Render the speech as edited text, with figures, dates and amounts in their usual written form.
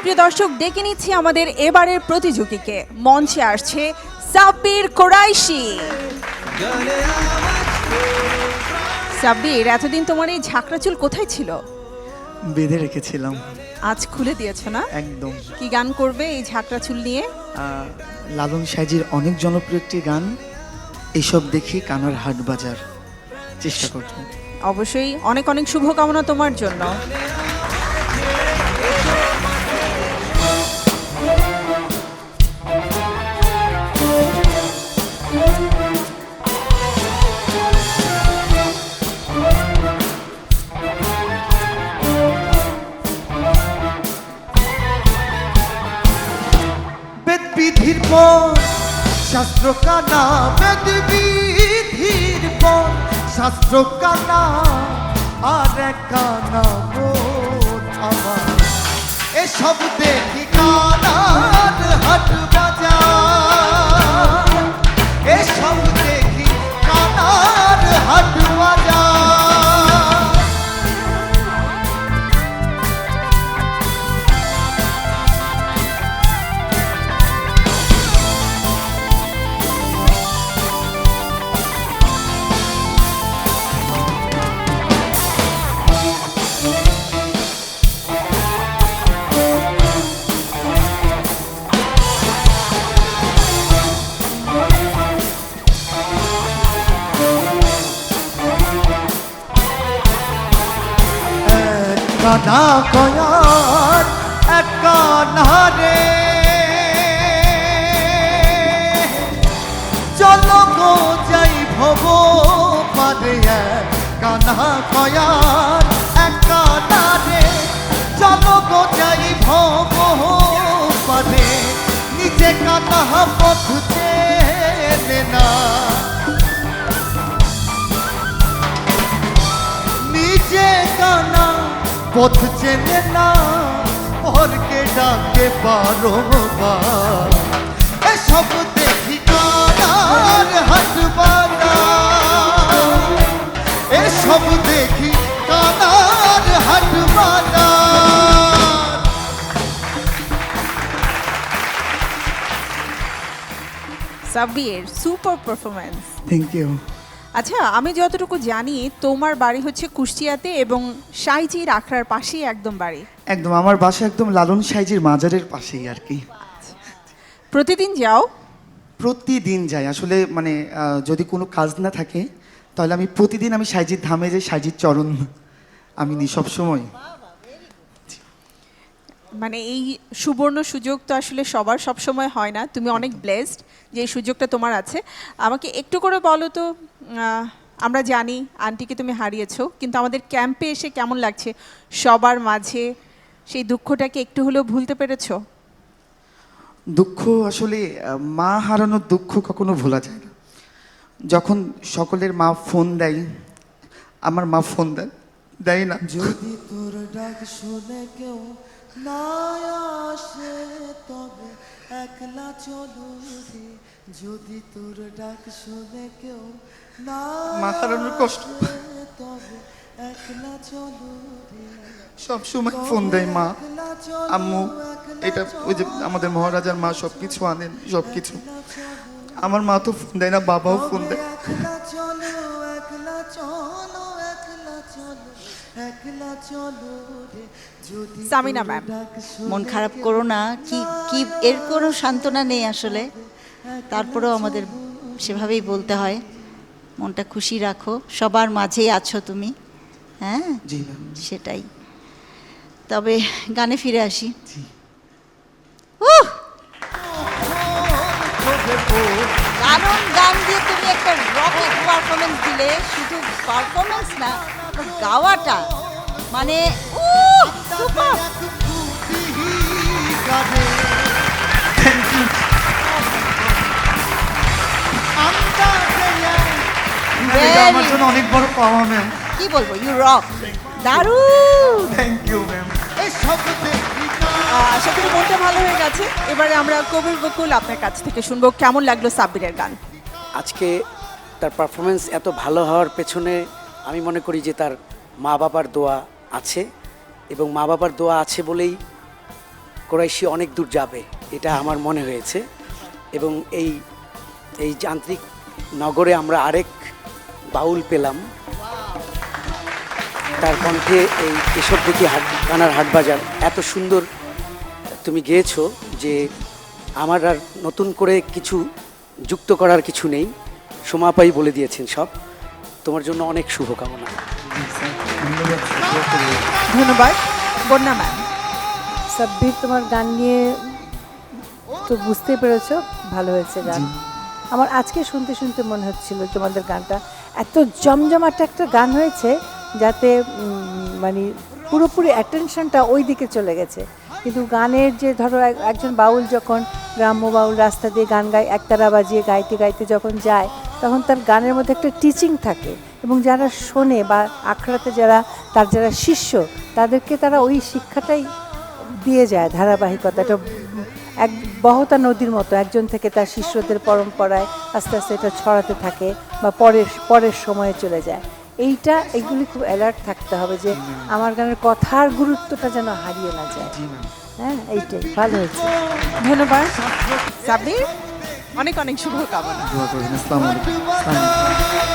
প্রিয় দর্শক, ডেকে নিচ্ছি আমাদের এবারের প্রতিযোগীকে। মঞ্চে আসছে সাব্বির কোরাইশি। সাব্বির, এতদিন তোমার এই ঝাঁকড়া চুল কোথায় ছিল? বেঁধে রেখেছিলাম। আজ খুলে দিয়েছো না? একদম। কি গান করবে এই ঝাঁকড়া চুল নিয়ে? লালন সাইজির অনেক জনপ্রিয় একটি গান, এসব দেখি কানার হাট বাজার, চেষ্টা করব। অবশ্যই, অনেক অনেক শুভকামনা তোমার জন্য। বেদ বিধির পর শাস্ত্র কানা, বেদ বিধির পর শাস্ত্র কানা, আর এক কানা মন আমার। এসব দেখি কানার হাট বাজার, এসব দেখি কানার হাট বাজার। কানা কয়ার এক কানারে, চলো গো যাই ভব পারে। এক কানা কয়ার এক কানারে, চলো গো যাই ভব পারে। নিজে কানা পথ চেনে না, নিজে কানা পথ চেনে না, পরকে ডাকে বারবার। এসব দেখি কানার হাট বাজার, এসব দেখি কানার হাট বাজার। Sabbir, super performance. Thank you. আচ্ছা, আমি যতটুকু জানি তোমার বাড়ি হচ্ছে কুষ্টিয়াতে এবং সাইজির আখড়ার পাশেই একদম বাড়ি। একদম, আমার বাসা একদম লালন সাইজির মাজারের পাশেই আর কি। প্রতিদিন যাও? প্রতিদিন যাই আসলে, মানে যদি কোনো কাজ না থাকে তাহলে আমি প্রতিদিন আমি সাইজির ধামে যাই, সাইজির চরণ আমি নিই সবসময়। মানে এই সুবর্ণ সুযোগ তো আসলে সবার সব সময় হয় না। তুমি অনেক ব্লেসড যে এই সুযোগটা তোমার আছে। আমাকে একটু করে বলো তো, আমরা জানি আন্টিকে তুমি হারিয়েছো, কিন্তু আমাদের ক্যাম্পে এসে কেমন লাগছে? সবার মাঝে সেই দুঃখটাকে একটু হলেও ভুলতে পেরেছো? দুঃখ আসলে মা হারানোর দুঃখ কখনো ভোলা যায় না। যখন সকলের মা ফোন দেয়, আমার মা ফোন দেয় না। যদি তোর ডাক শুনে কেউ না আসে, তবে একলা চলো রে। যদি তোর ডাক শুনে কেউ না মা হারানোর কষ্ট তবে একলা চলো রে। সব সময় ফোন দেয় মা, আম্মু এটা ওই যে আমাদের মহারাজার মা সব কিছু আনেন, সব কিছু। আমার মা তো ফোন দেয় না, বাবাও ফোন দেয়। একলা চলো, একলা চলো, একলা চলো, একলা চলো রে। যদি সামিনা ম্যাম, মন খারাপ করো না। কি কি এর কোনো সান্ত্বনা নেই আসলে, তারপরেও আমাদের সেভাবেই বলতে হয়। মনটা খুশি রাখো, সবার মাঝেই আছো তুমি। হ্যাঁ, জি ম্যাম। সেটাই। তবে গানে ফিরে আসি। দারুণ গান দিয়ে তুমি একটা রকেট পারফরমেন্স দিলে। শুধু পারফরমেন্স না, গাওয়াটা মানে সুপার। আমার জন্য অনেক বড় পাওয়া ম্যাম। কি বলবো, ইউ রক। দারুণ। Thank you ma'am. আশা করি মনটা ভালো হয়ে গেছে। এবারে আমরা কবির বকুল আপনার কাছ থেকে শুনবো কেমন লাগলো সাব্বিরের গান। আজকে তার পারফরমেন্স এত ভালো হওয়ার পেছনে আমি মনে করি যে তার মা বাবার দোয়া আছে, এবং মা বাবার দোয়া আছে বলেই কোরাইশি অনেক দূর যাবে, এটা আমার মনে হয়েছে। এবং এই যান্ত্রিক নগরে আমরা আরেক বাউল পেলাম, তার কণ্ঠে এসব দেখি গানার হাটবাজার এত সুন্দর তুমি গেয়েছো যে আমার আর নতুন করে কিছু যুক্ত করার কিছু নেই। সোমাপাই বলে দিয়েছেন সব। তোমার জন্য অনেক শুভকামনা। ধন্যবাদ। বন্যা ম্যাম, সাব্বির, তোমার গান নিয়ে তো বুঝতেই পেরেছো, ভালো হয়েছে গান। আমার আজকে শুনতে শুনতে মনে হচ্ছিল তোমাদের গানটা এত জমজমাট একটা গান হয়েছে, যাতে মানে পুরোপুরি অ্যাটেনশনটা ওই দিকে চলে গেছে। কিন্তু গানের যে ধরো একজন বাউল যখন গ্রাম্য বাউল রাস্তা দিয়ে গান গায়, একতারা বাজিয়ে গাইতে গাইতে যখন যায়, তখন তার গানের মধ্যে একটা টিচিং থাকে, এবং যারা শোনে বা আখড়াতে যারা শিষ্য, তাদেরকে তারা ওই শিক্ষাটাই দিয়ে যায় ধারাবাহিকতাটা। এক বহতা নদীর মতো একজন থেকে তার শিষ্যদের পরম্পরায় আস্তে আস্তে এটা ছড়াতে থাকে বা পরের সময়ে চলে যায়। এইগুলি খুব অ্যালার্ট থাকতে হবে যে আমার গানের কথার গুরুত্বটা যেন হারিয়ে না যায়। হ্যাঁ, এইটাই ভালো হয়েছে। ধন্যবাদ। সাব্বির, অনেক অনেক শুভকামনা। দোয়া করবেন। আসসালামু আলাইকুম।